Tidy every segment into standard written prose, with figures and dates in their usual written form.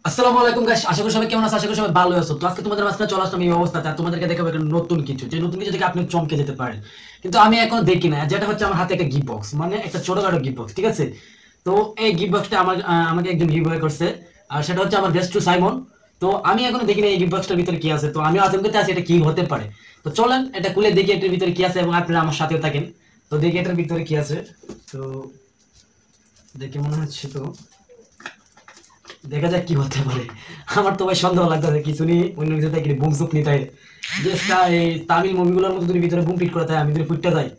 আসসালামু আলাইকুম গাইস, আশা করি সবাই কেমন আছো। আশা করি সবাই ভালো আছো। তো আজকে তোমাদের মাঝখানে চলে আসলাম এই অবস্থাতে, আর তোমাদেরকে দেখাবো একটা নতুন কিছু, যে নতুন কিছু থেকে আপনি চমকে যেতে পারেন। কিন্তু আমি এখনো দেখি না, যেটা হচ্ছে আমার হাতে একটা গিফট বক্স, মানে একটা ছোটখাটো গিফট বক্স, ঠিক আছে। তো এই গিফট বক্সটা আমাকে একজন গিভওয়ে করছে, আর সেটা হচ্ছে আমার বেস্ট টু সাইমন। তো আমি এখনো দেখি না এই গিফট বক্সটার ভিতরে কি আছে, তো আমি আতঙ্কিত আছি এটা কি হতে পারে। তো চলেন এটা খুলে দেখি এটার ভিতরে কি আছে, এবং আপনারা আমার সাথেও থাকেন। তো দেখি এটার ভিতরে কি আছে। তো দেখে মনে হচ্ছে, তো দেখা যাক কি হতে পারে। আমার তো ভাই সন্দেহ লাগতেছে কিছু নি, অন্য কিছু থেকে বুম সুপ নিতে হয়। যে এই তামিল মুভিগুলোর মতো যদি ভিতরে বুম পিট করতে হয়, আমি যদি ফুটতে যাই,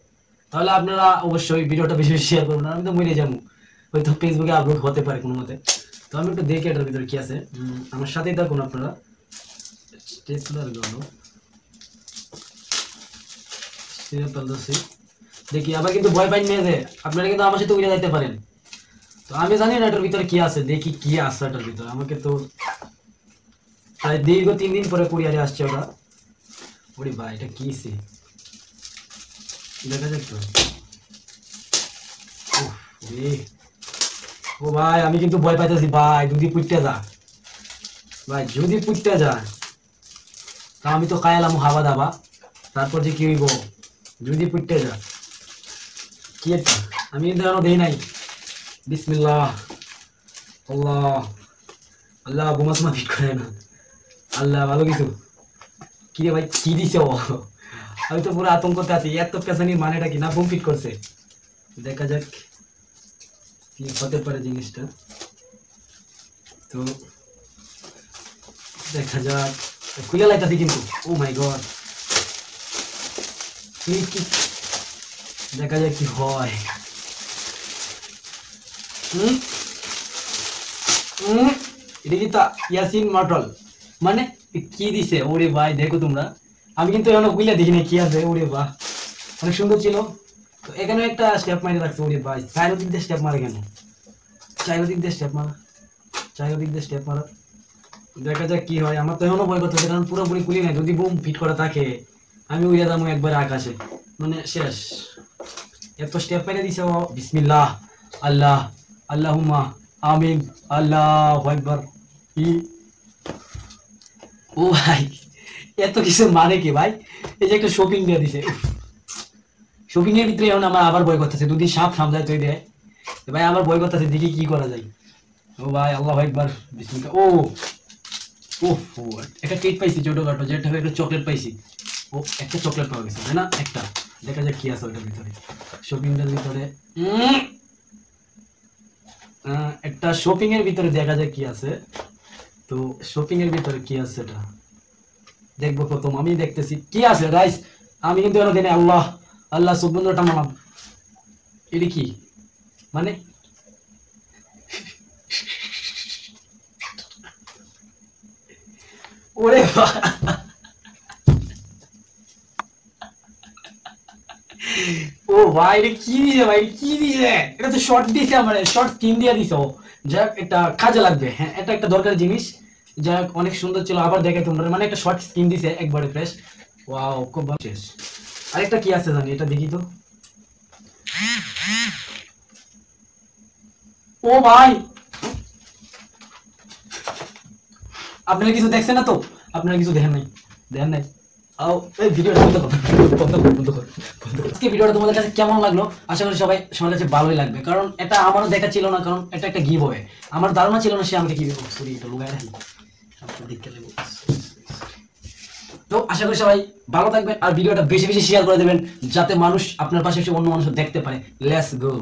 তাহলে আপনারা অবশ্যই ভিডিওটা বেশি বেশি শেয়ার করবেন, আমি তো মরে যাবো। হয়তো ফেসবুকে আপলোড হতে পারে কোনো মতে। তো আমি একটু দেখি এটার ভিতরে কি আছে। আমার সাথেই থাকুন আপনারা। স্টেপলার গেল, দেখি আবার কিন্তু ভয় পাই নিয়ে যে আপনারা কিন্তু আমার সাথে উড়ে যাইতে পারেন। তো আমি জানি না এটার ভিতরে কি আছে, দেখি কি আছে এটার ভিতরে। আমাকে তো প্রায় দীর্ঘ 3 দিন পরে কুরিয়ারে আসছে ওটা। ওরে ভাই, এটা কি সে, দেখা যাক তো। উফ, রে। ও ভাই, আমি কিন্তু ভয় পাইতেছি ভাই, যদি পুইটটা যা, ভাই যদি পুইটটা যা, তা আমি তো খাইলাম হাবা দাবা। তারপর যে কি হইব যদি পুইটটা যা, কি এটা, আমি কিন্তু এখনো দেই নাই। বিসমিল্লাহ, আল্লাহ, আল্লাহ বোমা সমা ফিট করে না। আল্লাহ ভালো কিছু। কি রে ভাই, কি দিছে ও? আমি তো পুরো আতঙ্কতে আছি, এত পেছানির মানেটা কি, না বোম ফিট করছে। দেখা যাক কি হতে পারে জিনিসটা। তো দেখা যাক, খুলে লাইতাছি কিন্তু। ও মাই গড, কি কি, দেখা যাক কি হয়। হুম হুম, এটা কি তা ইয়াসিন মাটল, মানে কি দিছে? ওরে ভাই দেখো তোমরা, আমি কিন্তু এখনো খুলে দেখিনি কি আছে। ওরে বাহ, অনেক সুন্দর ছিল। তো এখানে একটা স্টেপ মারে রাখছে। ওরে ভাই, চারিদিক দিয়ে স্টেপ মারে কেন? চারিদিক দিয়ে স্টেপ মারা, চারিদিক দিয়ে স্টেপ মারা। দেখা যাক কি হয়। আমার তো এখনো ভয় করতেছে, কারণ পুরোপুরি খুলি নাই। যদি বুম ফিট করা থাকে, আমি উড়ে যাবো একবার আকাশে, মানে শেষ। এত স্টেপ মেরে দিছে ও। বিসমিল্লাহ, আল্লাহ, আল্লাহুম্মা আমিন, আল্লাহু আকবার। ই, ও ভাই, এত কিছু মানে কি ভাই? এই যে একটা শপিং দিয়ে দিছে, শপিং এর ভিতরে এখন আমার আবার ভয় করতেছে, যদি সাপ সামলায় তুই দেয়। তো ভাই আমার ভয় করতেছে, দেখি কি করা যায়। ও ভাই, আল্লাহু আকবার, বিসমিল্লাহ। ও ও ও, একটা কেক পাইছি ছোটখাটো, যেটা একটা চকলেট পাইছি। ও, একটা চকলেট পাওয়া গেছে, তাই না? একটা, দেখা যাক কি আছে ওইটার ভিতরে, শপিংটার ভিতরে। একটা শপিং এর ভিতরে দেখা যায় কি আছে। তো শপিং এর ভিতরে কি আছে এটা দেখবো প্রথম, আমি দেখতেছি কি আছে গাইস। আমি কিন্তু এখনো দিনে, আল্লাহ, আল্লাহ সুবহানাহু মানাম। এটা কি, মানে ওরে ও ভাই, এটা কি দিছে ভাই, কি দিছে? এটা তো শর্ট দিছে, আমার শর্ট স্কিন দিয়ে দিছে ও। যাক, এটা কাজে লাগবে। হ্যাঁ, এটা একটা দরকারি জিনিস। যাক, অনেক সুন্দর ছিল। আবার দেখে তোমরা, মানে একটা শর্ট স্কিন দিছে একবারে ফ্রেশ। ওয়াও, খুব ভালো শেষ। আরেকটা কি আছে জানি, এটা দেখি তো। ও ভাই, আপনারা কিছু দেখছেন না তো? আপনারা কিছু দেখেন নাই, দেখেন নাই। আও, এই ভিডিওটা বন্ধ কর, বন্ধ কর, বন্ধ কর, বন্ধ কর। আজকে ভিডিওটা তোমাদের কাছে কেমন লাগলো? আশা করি সবার কাছে ভালোই লাগবে, কারণ এটা আমারও দেখা ছিল না, কারণ এটা একটা গিভ হবে। আমার ধারণা ছিল না সে আমাকে কি দেবো। সরি, এটা লুকায় রাখি। তো আশা করি সবাই ভালো থাকবেন, আর ভিডিওটা বেশি বেশি শেয়ার করে দেবেন, যাতে মানুষ আপনার পাশে এসে অন্য মানুষ দেখতে পারে। Let's go.